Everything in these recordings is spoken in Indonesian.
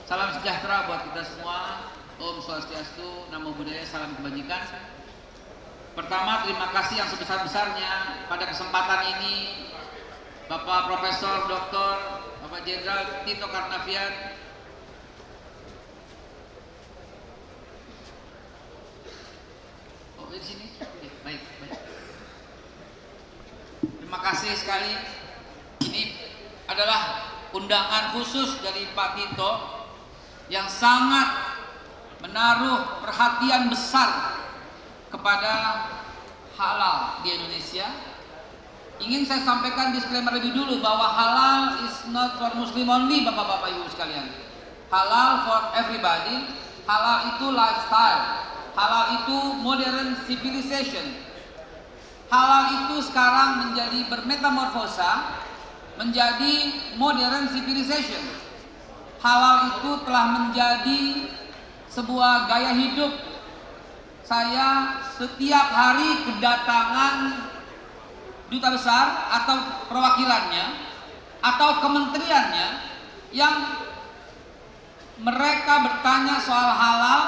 Salam sejahtera buat kita semua. Om Swastiastu, Namo Buddhaya, salam kebajikan. Pertama, terima kasih yang sebesar-besarnya pada kesempatan ini Bapak Profesor Dr. Bapak Jenderal Tito Karnavian di sini. Baik. Terima kasih sekali. Ini adalah undangan khusus dari Pak Tito yang sangat menaruh perhatian besar kepada halal di Indonesia. Ingin saya sampaikan disclaimer lebih dulu bahwa halal is not for Muslim only, Bapak-bapak Ibu sekalian. Halal for everybody. Halal itu lifestyle. Halal itu modern civilization. Halal itu sekarang menjadi bermetamorfosa menjadi modern civilization. Halal itu telah menjadi sebuah gaya hidup. Saya setiap hari kedatangan duta besar atau perwakilannya atau kementeriannya yang mereka bertanya soal halal,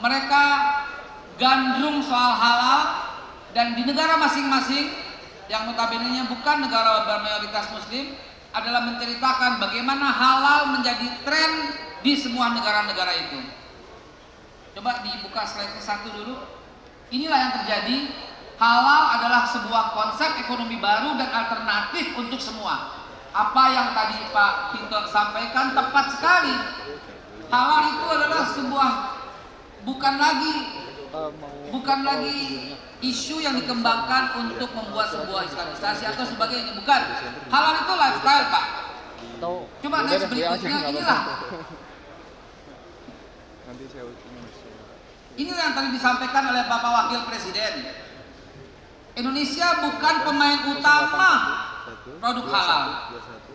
mereka gandrung soal halal, dan di negara masing-masing yang notabene bukan negara bermayoritas muslim adalah menceritakan bagaimana halal menjadi tren di semua negara-negara itu. Coba dibuka slide ke-1 dulu. Inilah yang terjadi. Halal adalah sebuah konsep ekonomi baru dan alternatif untuk semua. Apa yang tadi Pak Tito sampaikan tepat sekali. Halal itu adalah sebuah bukan lagi isu yang dikembangkan untuk membuat sebuah islamisasi atau sebagainya, bukan. Halal itu lifestyle, Pak. Coba next berikutnya, inilah yang tadi disampaikan oleh Bapak Wakil Presiden. Indonesia bukan pemain utama produk halal.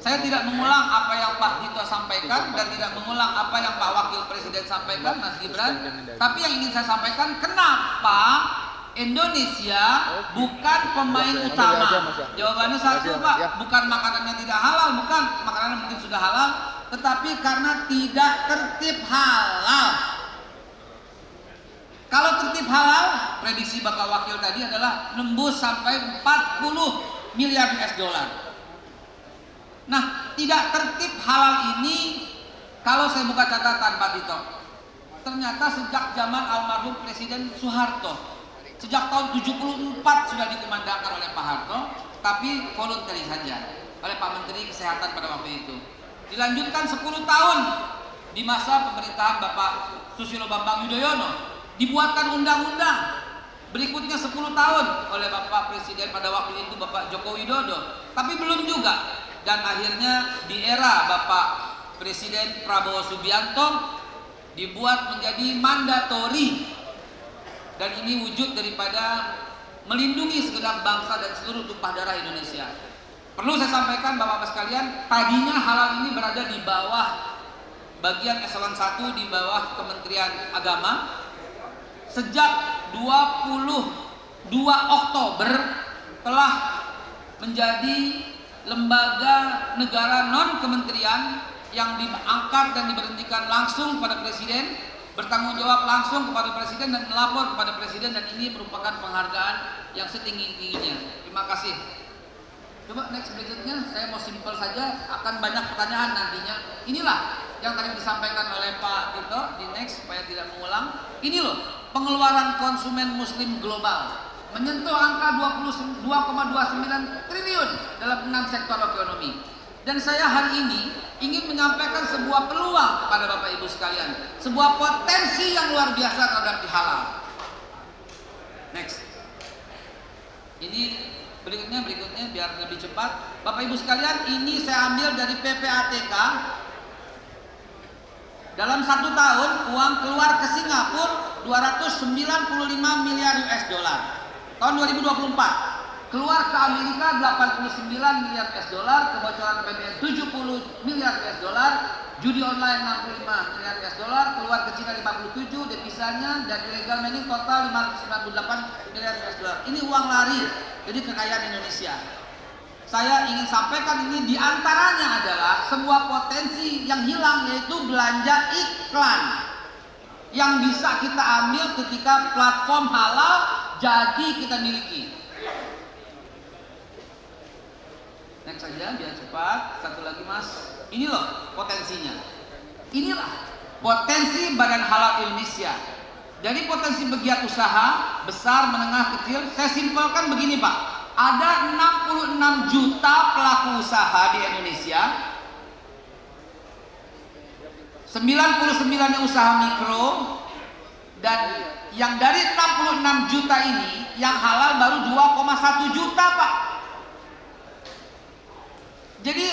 Saya tidak mengulang apa yang Pak Tito sampaikan dan tidak mengulang apa yang Pak Wakil Presiden sampaikan, Mas Gibran. Tapi yang ingin saya sampaikan, kenapa Indonesia bukan pemain utama? Jawabannya satu, Pak, bukan makanannya tidak halal, bukan, makanannya mungkin sudah halal, tetapi karena tidak tertib halal. Kalau tertib halal, prediksi Bapak Wakil tadi adalah nembus sampai 40 miliar US dollar. Nah, tidak tertib halal ini, kalau saya buka catatan Pak Tito, ternyata sejak zaman almarhum Presiden Soeharto, sejak tahun 74 sudah dikumandangkan oleh Pak Harto, tapi voluntary saja oleh Pak Menteri Kesehatan pada waktu itu. Dilanjutkan 10 tahun di masa pemerintahan Bapak Susilo Bambang Yudhoyono, dibuatkan undang-undang. Berikutnya 10 tahun oleh Bapak Presiden pada waktu itu, Bapak Joko Widodo, tapi belum juga. Dan akhirnya di era Bapak Presiden Prabowo Subianto dibuat menjadi mandatori. Dan ini wujud daripada melindungi segenap bangsa dan seluruh tumpah darah Indonesia. Perlu saya sampaikan Bapak-Bapak sekalian, tadinya halal ini berada di bawah bagian eselon 1 di bawah Kementerian Agama. Sejak 22 Oktober telah menjadi lembaga negara non kementerian yang diangkat dan diberhentikan langsung pada Presiden, bertanggung jawab langsung kepada Presiden dan melapor kepada Presiden, dan ini merupakan penghargaan yang setinggi-tingginya. Terima kasih. Coba next berikutnya, saya mau simpel saja, akan banyak pertanyaan nantinya. Inilah yang tadi disampaikan oleh Pak Tito, di next supaya tidak mengulang. Ini loh, pengeluaran konsumen muslim global menyentuh angka 2,29 triliun dalam 6 sektor ekonomi. Dan saya hari ini ingin menyampaikan sebuah peluang kepada Bapak Ibu sekalian, sebuah potensi yang luar biasa terhadap halal. Next. Ini berikutnya biar lebih cepat. Bapak Ibu sekalian, ini saya ambil dari PPATK. Dalam 1 tahun uang keluar ke Singapura 295 miliar US dollar. Tahun 2024 keluar ke Amerika 89 miliar US dollar, kebocoran APBN 70 miliar US dollar, judi online 65 miliar US dollar, keluar ke Cina 57, devisanya dan illegal mining total 598 miliar US dollar. Ini uang lari, jadi kekayaan Indonesia. saya ingin sampaikan ini diantaranya adalah sebuah potensi yang hilang, yaitu belanja iklan yang bisa kita ambil ketika platform halal jadi kita miliki. Next saja biar cepat. Satu lagi mas. Ini loh potensinya. Inilah potensi Badan Halal Indonesia. Jadi potensi pegiat usaha besar, menengah, kecil. Saya simpelkan begini Pak. Ada 66 juta pelaku usaha di Indonesia. 99-nya usaha mikro. Dan yang dari 66 juta ini yang halal baru 2,1 juta Pak. Jadi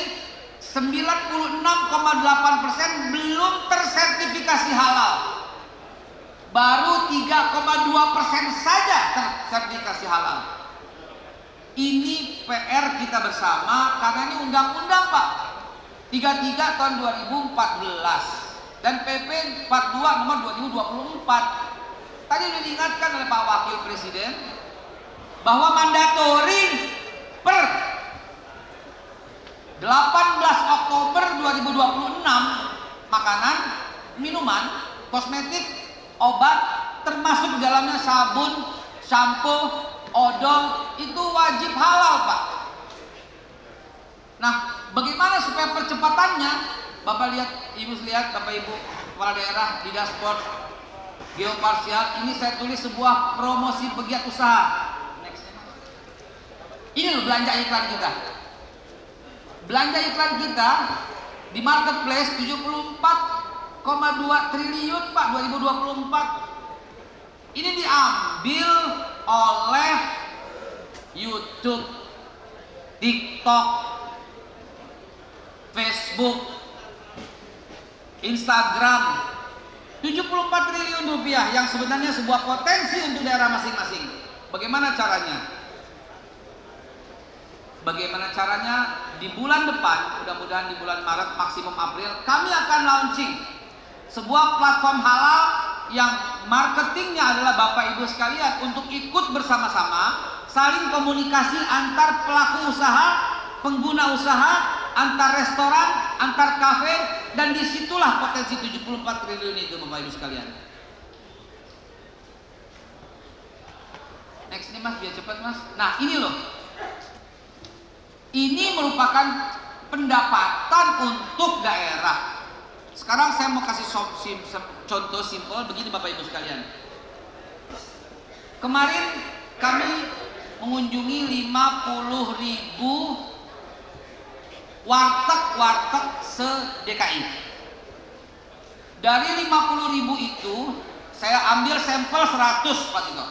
96,8% belum tersertifikasi halal. Baru 3,2% saja tersertifikasi halal. Ini PR kita bersama karena ini undang-undang Pak 33 tahun 2014 dan PP 42 nomor 2024. Tadi sudah diingatkan oleh Pak Wakil Presiden bahwa mandatori per 18 Oktober 2026 makanan, minuman, kosmetik, obat termasuk di dalamnya sabun, sampo, odol itu wajib halal Pak. Nah, bagaimana supaya percepatannya? Bapak lihat, Ibu lihat, Bapak Ibu kepala daerah di dashboard geoparsial ini saya tulis sebuah promosi pegiat usaha. Next. Ini loh belanja iklan kita. Belanja iklan kita di marketplace 74,2 triliun Pak 2024. Ini diambil oleh YouTube, TikTok, Facebook, Instagram. 74 triliun rupiah yang sebenarnya sebuah potensi untuk daerah masing-masing. Bagaimana caranya? Bagaimana caranya? Di bulan depan, mudah-mudahan di bulan Maret maksimum April, kami akan launching sebuah platform halal yang marketingnya adalah Bapak Ibu sekalian untuk ikut bersama-sama saling komunikasi antar pelaku usaha, pengguna usaha, antar restoran, antar kafe, dan disitulah potensi 74 triliun itu Bapak Ibu sekalian. Next nih Mas, biar cepat Mas. Nah ini loh, ini merupakan pendapatan untuk daerah. Sekarang saya mau kasih contoh simpel begini Bapak Ibu sekalian. Kemarin kami mengunjungi 50.000 warteg-warteg se-DKI. Dari 50.000 itu saya ambil sampel 100 Pak Tito.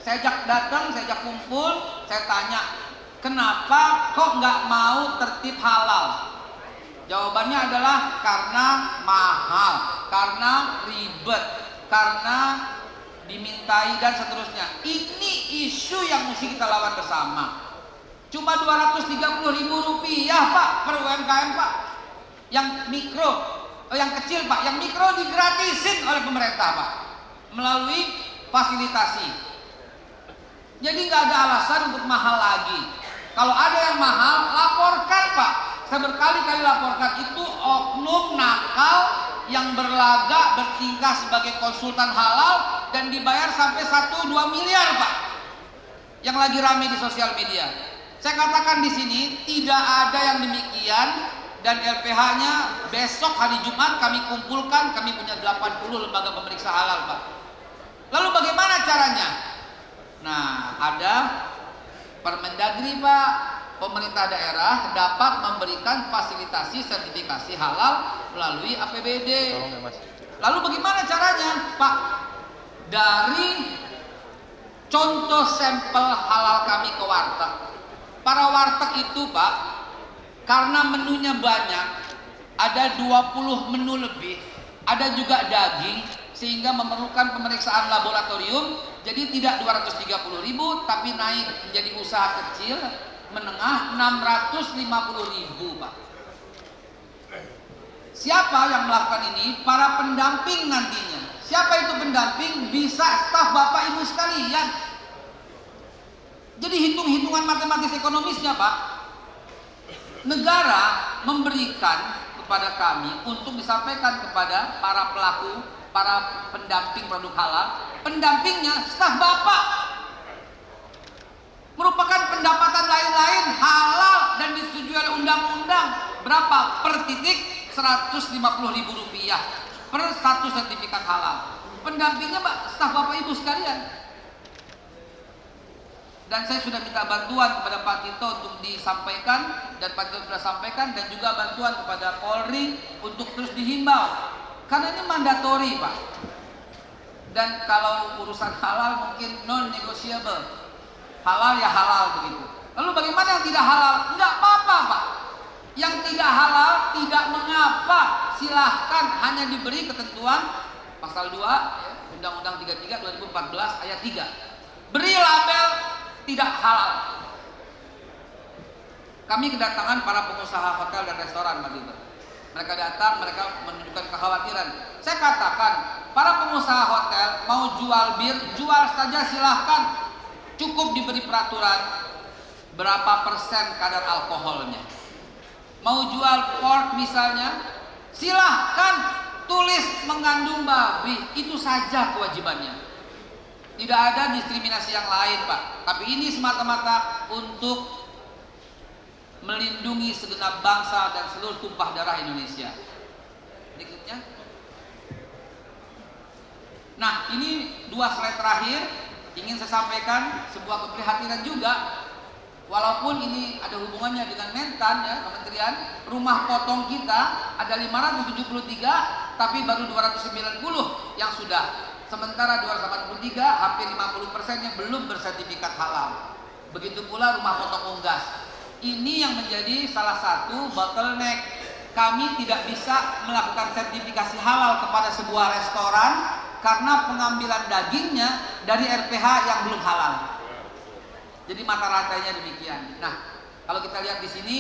Saya ajak datang, saya ajak kumpul, saya tanya, kenapa kok nggak mau tertib halal? Jawabannya adalah karena mahal, karena ribet, karena dimintai dan seterusnya. Ini isu yang mesti kita lawan bersama. Cuma 230.000 rupiah Pak per UMKM Pak. Yang mikro, yang kecil Pak, yang mikro digratisin oleh pemerintah Pak melalui fasilitasi. Jadi nggak ada alasan untuk mahal lagi. Kalau ada yang mahal, laporkan Pak. Saya berkali-kali laporkan itu oknum nakal yang berlagak bertingkah sebagai konsultan halal dan dibayar sampai 1-2 miliar Pak. Yang lagi rame di sosial media. Saya katakan di sini tidak ada yang demikian dan LPH-nya besok hari Jumat kami kumpulkan, kami punya 80 lembaga pemeriksa halal Pak. Lalu bagaimana caranya? Nah, ada Permendagri Pak, pemerintah daerah dapat memberikan fasilitasi sertifikasi halal melalui APBD. Lalu bagaimana caranya Pak? Dari contoh sampel halal kami ke warteg. Para warteg itu Pak, karena menunya banyak, ada 20 menu lebih, ada juga daging, sehingga memerlukan pemeriksaan laboratorium. Jadi tidak 230.000 tapi naik menjadi usaha kecil menengah 650.000 Pak. Siapa yang melakukan ini? Para pendamping nantinya. Siapa itu pendamping? Bisa staf Bapak Ibu sekalian. Jadi hitung-hitungan matematis ekonomisnya Pak, negara memberikan kepada kami untuk disampaikan kepada para pelaku, para pendamping produk halal. Pendampingnya staf Bapak, merupakan pendapatan lain-lain halal dan disetujui oleh undang-undang. Berapa per titik? Rp150.000 per satu sertifikat halal. Pendampingnya Pak, staf Bapak Ibu sekalian. Dan saya sudah minta bantuan kepada Pak Tito untuk disampaikan, dan Pak Tito sudah sampaikan, dan juga bantuan kepada Polri untuk terus dihimbau, karena ini mandatori Pak. Dan kalau urusan halal mungkin non negotiable, halal ya halal begitu. Lalu bagaimana yang tidak halal? Enggak apa-apa Pak. Yang tidak halal tidak mengapa, silahkan, hanya diberi ketentuan pasal 2 Undang-Undang 33 2014 ayat 3. Beri label tidak halal. Kami kedatangan para pengusaha hotel dan restoran Pak Dito. Mereka datang, mereka menunjukkan kekhawatiran. Saya katakan, para pengusaha hotel mau jual bir, jual saja silahkan. Cukup diberi peraturan berapa persen kadar alkoholnya. Mau jual pork misalnya, silahkan tulis mengandung babi, itu saja kewajibannya. Tidak ada diskriminasi yang lain Pak, tapi ini semata-mata untuk melindungi segenap bangsa dan seluruh tumpah darah Indonesia. Berikutnya. Nah, ini 2 slide terakhir ingin saya sampaikan sebuah keprihatinan juga. Walaupun ini ada hubungannya dengan Mentan ya, Kementerian, rumah potong kita ada 573 tapi baru 290 yang sudah. Sementara 283 hampir 50%-nya belum bersertifikat halal. Begitu pula rumah potong unggas. Ini yang menjadi salah satu bottleneck. Kami tidak bisa melakukan sertifikasi halal kepada sebuah restoran karena pengambilan dagingnya dari RPH yang belum halal. Jadi mata rantainya demikian. Nah, kalau kita lihat di sini,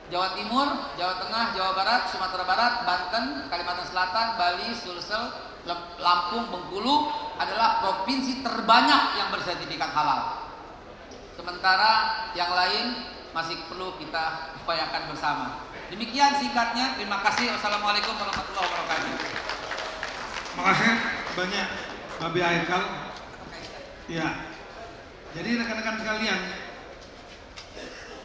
Jawa Timur, Jawa Tengah, Jawa Barat, Sumatera Barat, Banten, Kalimantan Selatan, Bali, Sulsel, Lampung, Bengkulu adalah provinsi terbanyak yang bersertifikat halal. Sementara yang lain masih perlu kita upayakan bersama. Demikian singkatnya. Terima kasih. Wassalamualaikum warahmatullahi wabarakatuh. Terima kasih banyak Babi Aikal. Ya. Jadi rekan-rekan sekalian,